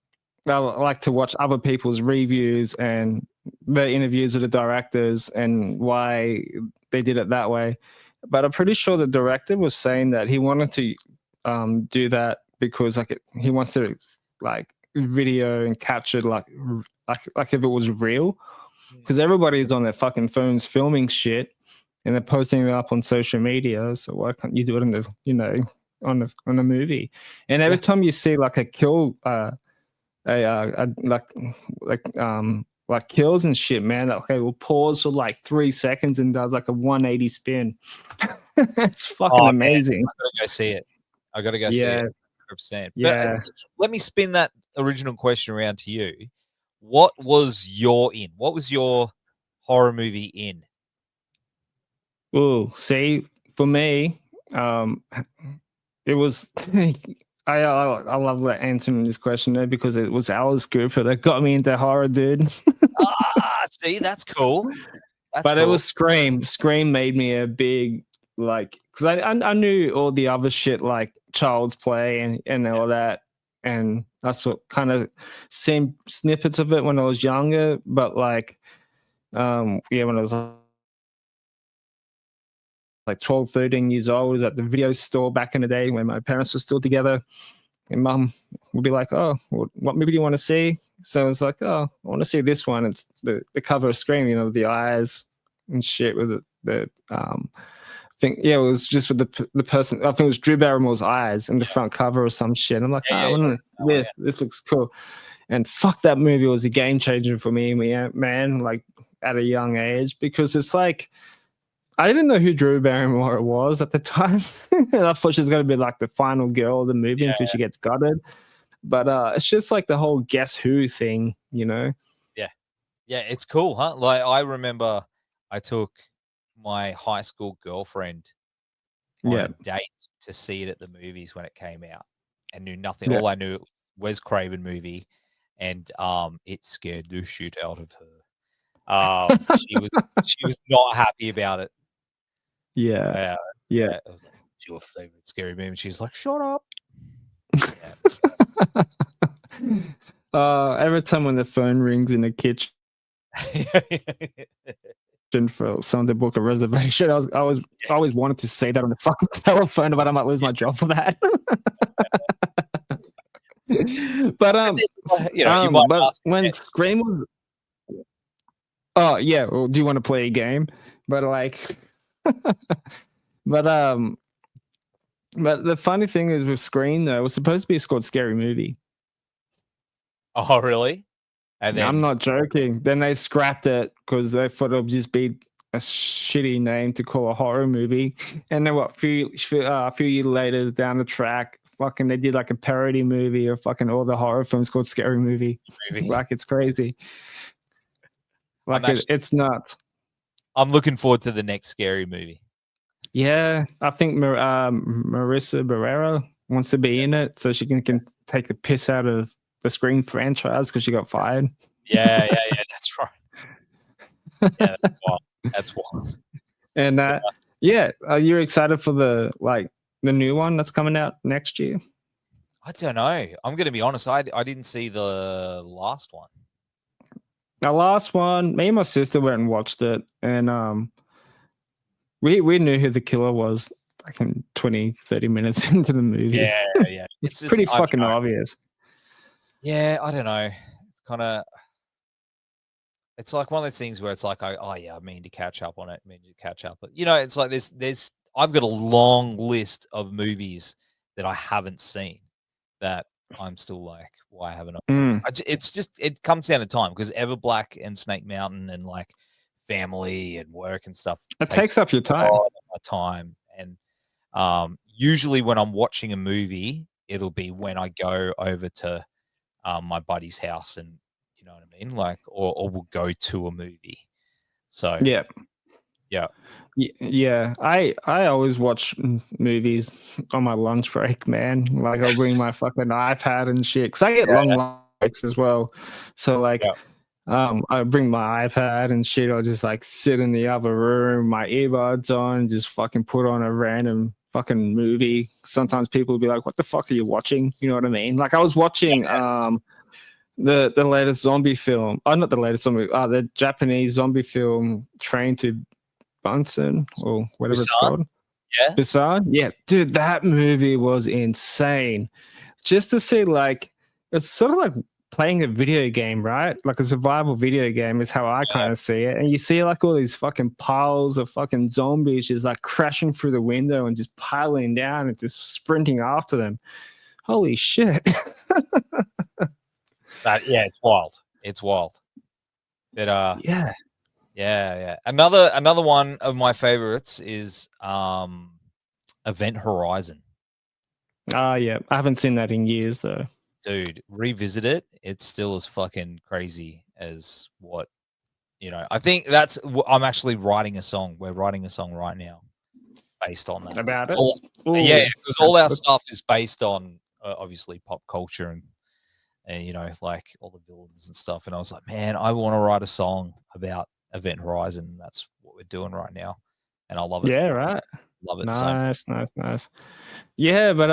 like to watch other people's reviews and the interviews with the directors and why they did it that way. But I'm pretty sure the director was saying that he wanted to do that because like he wants to like video and capture like if it was real, because everybody's on their fucking phones filming shit and they're posting it up on social media. So why can't you do it on a movie? And every time you see like a kill, like kills and shit, man, will pause for like 3 seconds and does like a 180 spin. It's fucking amazing. Man, I gotta go see it. I gotta go see it. 100%. Yeah. But let me spin that original question around to you. What was your in? What was your horror movie in? Oh, see, for me, it was. I love that answering this question there because it was Alice Cooper that got me into horror, dude. See, that's cool. It was Scream. Scream made me a big because I knew all the other shit like Child's Play and all that, and I saw kind of seen snippets of it when I was younger, but when I was like 12, 13 years old. I was at the video store back in the day when my parents were still together. And mum would be like, "Oh, what movie do you want to see?" So I was like, "Oh, I want to see this one." It's the cover of Scream, you know, the eyes and shit with the think, yeah, it was just with the person. I think it was Drew Barrymore's eyes in the front cover or some shit. I'm like, this looks cool. And fuck, that movie was a game changer for me, man. Like at a young age, because it's like I didn't know who Drew Barrymore was at the time. And I thought she was going to be like the final girl of the movie until she gets gutted. But it's just like the whole Guess Who thing, you know? Yeah, it's cool, huh? Like I remember I took my high school girlfriend on a date to see it at the movies when it came out, and knew nothing. All I knew it was Wes Craven movie, and it scared the shit out of her. She was not happy about it. Yeah. It was like, "It's your favorite scary movie." And she's like, "Shut up." Every time when the phone rings in the kitchen for someone to book a reservation, I always wanted to say that on the fucking telephone, but I might lose my job for that. But you know, but when Scream was, oh yeah, well, do you want to play a game? But like, but the funny thing is with Scream though, it was supposed to be called Scary Movie. Oh really? And then I'm not joking. Then they scrapped it because they thought it would just be a shitty name to call a horror movie. And then a few years later, down the track, fucking they did like a parody movie of fucking all the horror films called Scary Movie. Like it's crazy. Like it's nuts. I'm looking forward to the next Scary Movie. Yeah, I think Marissa Barrera wants to be in it so she can take the piss out of the Scream franchise because she got fired. Yeah, that's right. Yeah, that's wild. And you're excited for the new one that's coming out next year? I don't know. I'm going to be honest. I didn't see the last one. The last one, me and my sister went and watched it, and we knew who the killer was like in 20, 30 minutes into the movie. Yeah. It's pretty fucking obvious. Yeah, I don't know. It's kind of, it's like one of those things where it's like, I mean to catch up on it, But you know, it's like I've got a long list of movies that I haven't seen that I'm still like, why haven't I? It's just, it comes down to time because Everblack and Snake Mountain and like family and work and stuff. It takes up your time. And usually when I'm watching a movie, it'll be when I go over to my buddy's house, and you know what I mean, like, or we'll go to a movie. So yeah. I always watch movies on my lunch break, man. Like I'll bring my fucking iPad and shit because I get long lunch breaks as well. So like, I bring my iPad and shit. I'll just like sit in the other room, my earbuds on, just fucking put on a random fucking movie. Sometimes people will be like, "What the fuck are you watching?" You know what I mean? Like I was watching the latest zombie film. Not the latest zombie. The Japanese zombie film, Train to Bunsen or whatever it's called. Yeah, Busan. Yeah, dude, that movie was insane. Just to see, like, it's sort of like playing a video game, right? Like a survival video game is how I kind of see it. And you see like all these fucking piles of fucking zombies just like crashing through the window and just piling down and just sprinting after them. Holy shit. It's wild. It's wild. But yeah. Another one of my favorites is Event Horizon. Yeah. I haven't seen that in years though. Dude, revisit it. It's still as fucking crazy as what, you know. I think I'm actually writing a song. We're writing a song right now based on that. About it? Because all our stuff is based on obviously pop culture and you know, like all the villains and stuff. And I was like, man, I want to write a song about Event Horizon. That's what we're doing right now. And I love it. Yeah, right. Love it. Nice. Yeah, but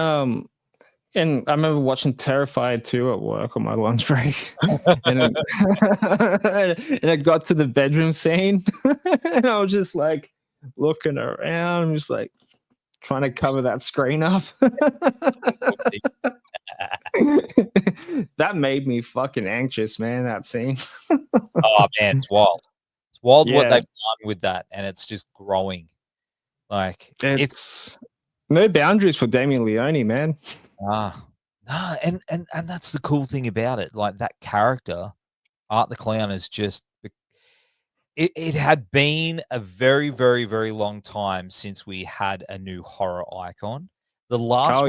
and I remember watching Terrified 2 at work on my lunch break. and it got to the bedroom scene. And I was just like, looking around, just like trying to cover that screen up. That made me fucking anxious, man, that scene. Oh man, it's wild. It's wild what they've done with that, and it's just growing. Like it's no boundaries for Damien Leone, man. And that's the cool thing about it. Like that character, Art the Clown, is just it had been a very, very, very long time since we had a new horror icon. The last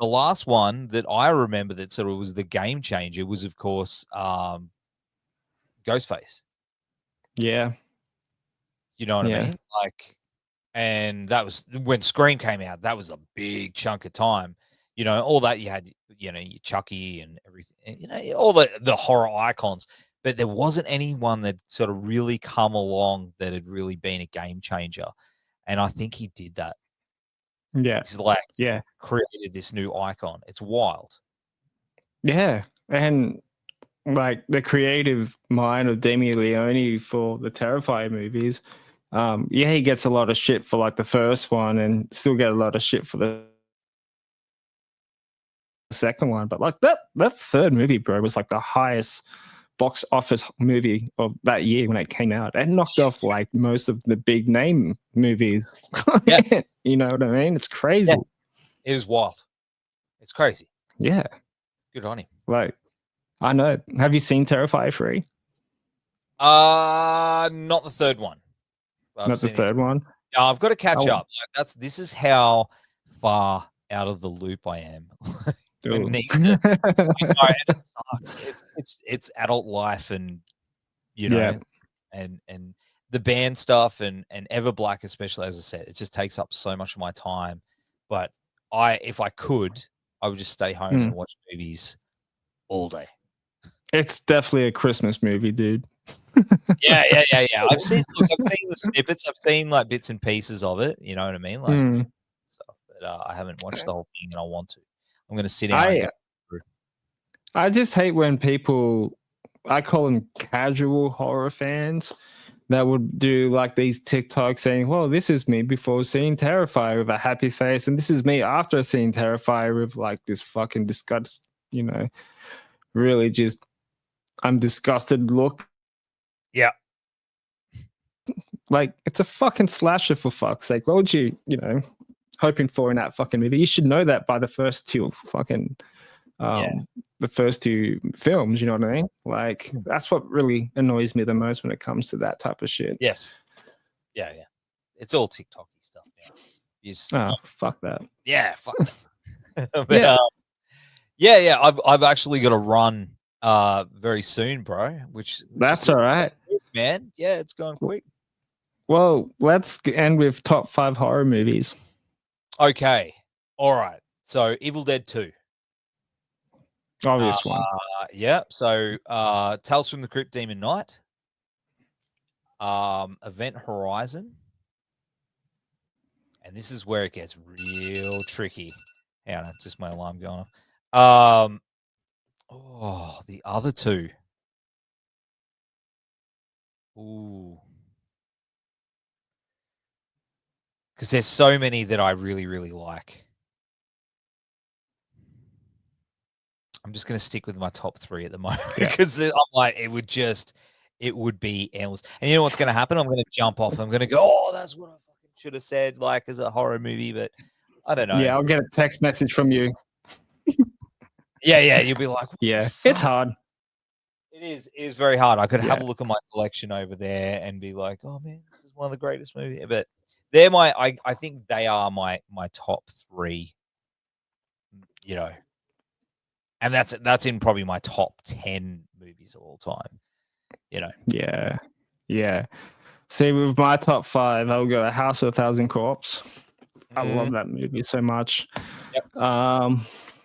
the last one that I remember that sort of was the game changer was, of course, Ghostface. Yeah. You know what I mean? Like, and that was when Scream came out. That was a big chunk of time. You know, all that you had, you know, your Chucky and everything, you know, all the horror icons. But there wasn't anyone that sort of really come along that had really been a game changer. And I think he did that. Yeah. He's like, created this new icon. It's wild. Yeah. And like the creative mind of Damien Leone for the Terrifier movies. He gets a lot of shit for like the first one and still get a lot of shit for the second one. But like that third movie, bro, was like the highest box office movie of that year when it came out, and knocked off like most of the big name movies. You know what I mean? It's crazy. It is wild. It's crazy. Yeah. Good on him. Like, I know. Have you seen Terrifier 3? Not the third one. Not the third one? Yeah, I've got to catch up. Like, this is how far out of the loop I am. It sucks. It's adult life, and you know, and the band stuff, and Everblack especially. As I said, it just takes up so much of my time. But if I could, I would just stay home and watch movies all day. It's definitely a Christmas movie, dude. Yeah. I've seen the snippets. I've seen like bits and pieces of it. You know what I mean? Like stuff. But I haven't watched the whole thing, and I want to. I'm going to sit down. I just hate when people, I call them casual horror fans, that would do like these TikToks saying, well, this is me before seeing Terrifier with a happy face, and this is me after seeing Terrifier with like this fucking disgust, you know, really just, I'm disgusted look. Yeah. Like, it's a fucking slasher, for fuck's sake. What would you know, hoping for in that fucking movie? You should know that by the first two fucking the first two films, you know what I mean? Like, that's what really annoys me the most when it comes to that type of shit. Yes. Yeah. It's all TikTok-y stuff now. Fuck that. Yeah, fuck that. But, I've actually got to run very soon, bro. Which that's all right, quick, man. Yeah, it's going quick. Well, let's end with top 5 horror movies. Okay. All right. So, Evil Dead 2. Obvious one. Yeah. So, Tales from the Crypt, Demon Knight. Event Horizon. And this is where it gets real tricky. Hang on, it's just my alarm going off. The other two. Ooh. Because there's so many that I really, really like. I'm just going to stick with my top 3 at the moment because I'm like, it would be endless. And you know what's going to happen? I'm going to jump off. I'm going to go, oh, that's what I fucking should have said, like, as a horror movie, but I don't know. Yeah, I'll get a text message from you. Yeah, you'll be like, it's hard. It is very hard. I could have a look at my collection over there and be like, oh man, this is one of the greatest movies. But they're I think they are my top 3, you know. And that's in probably my top 10 movies of all time, you know. Yeah. See, with my top 5, I'll go A House of a Thousand Corpses. I love that movie so much. Yep.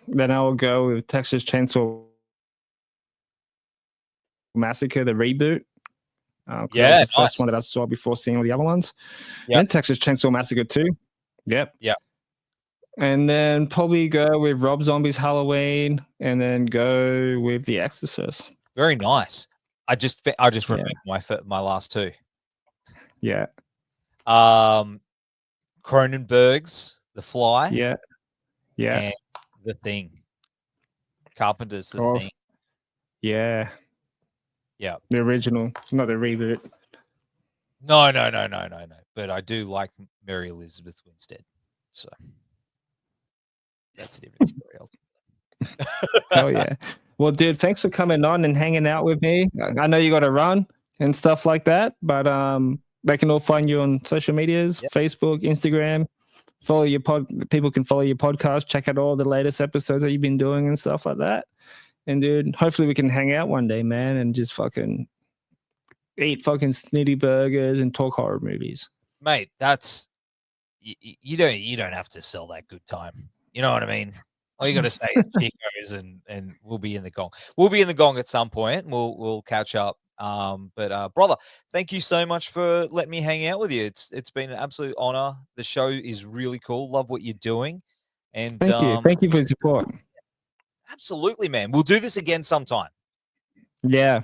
Then I will go with Texas Chainsaw Massacre, the reboot. That was the first one that I saw before seeing all the other ones. Yep. Then Texas Chainsaw Massacre 2. Yep. And then probably go with Rob Zombie's Halloween, and then go with The Exorcist. Very nice. I just remembered my last 2. Yeah. Cronenberg's The Fly. Yeah. And The Thing. Carpenter's The Oh, Thing. Yeah. Yeah. The original, not the reboot. No. But I do like Mary Elizabeth Winstead. So that's a different story ultimately. Hell yeah. Well, dude, thanks for coming on and hanging out with me. I know you got to run and stuff like that, but they can all find you on social medias, Facebook, Instagram. Follow your people can follow your podcast, check out all the latest episodes that you've been doing and stuff like that. And dude, hopefully we can hang out one day, man, and just fucking eat fucking snitty burgers and talk horror movies. Mate, that's you don't have to sell that good time. You know what I mean? All you got to say is Chicos, and we'll be in the gong. We'll be in the gong at some point. And we'll catch up. But brother, thank you so much for letting me hang out with you. It's been an absolute honor. The show is really cool. Love what you're doing. And thank you for your support. Absolutely, man. We'll do this again sometime. Yeah,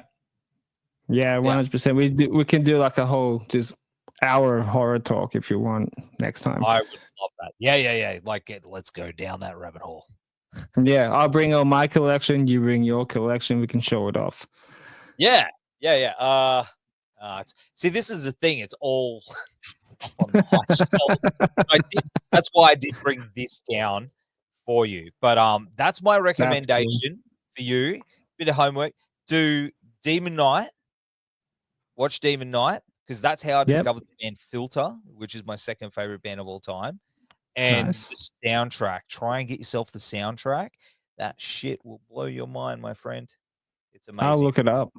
100%. We can do like a whole just hour of horror talk if you want next time. I would love that. Yeah. Like, let's go down that rabbit hole. Yeah, I'll bring all my collection. You bring your collection. We can show it off. Yeah. See, this is the thing. It's all on the high shelf. That's why I did bring this down for you. But that's my recommendation for you. Bit of homework. Do Demon Knight. Watch Demon Knight, because that's how I discovered the band Filter, which is my second favorite band of all time. And the soundtrack. Try and get yourself the soundtrack. That shit will blow your mind, my friend. It's amazing. I'll look it up.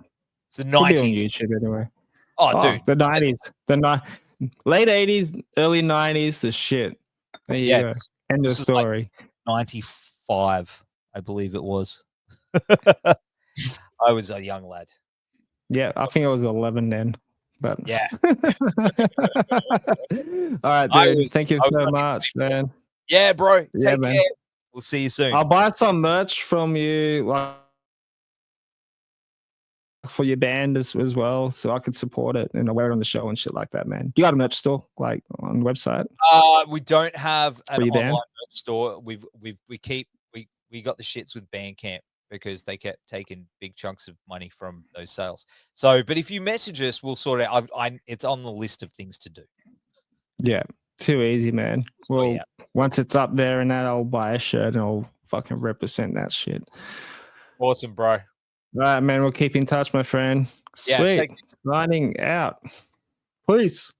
It's the 90s. It'll be on YouTube anyway. Oh, dude. The 90s. Late 80s, early 90s, the shit. There you go. End of story. Like 95, I believe it was. I was a young lad. Yeah, I think I was 11 then. But yeah. All right, dude. Thank you so much, man. Yeah, bro. Take care. We'll see you soon. I'll buy some merch from you, like for your band as well, so I could support it and I wear it on the show and shit like that, man. You got a merch store like on the website? We don't have an online merch store. We got the shits with Bandcamp because they kept taking big chunks of money from those sales. So, but if you message us, we'll sort it out. It's on the list of things to do. Yeah, too easy, man. Well, once it's up there and that, I'll buy a shirt and I'll fucking represent that shit. Awesome, bro. All right, man. We'll keep in touch, my friend. Sweet. Signing out. Peace.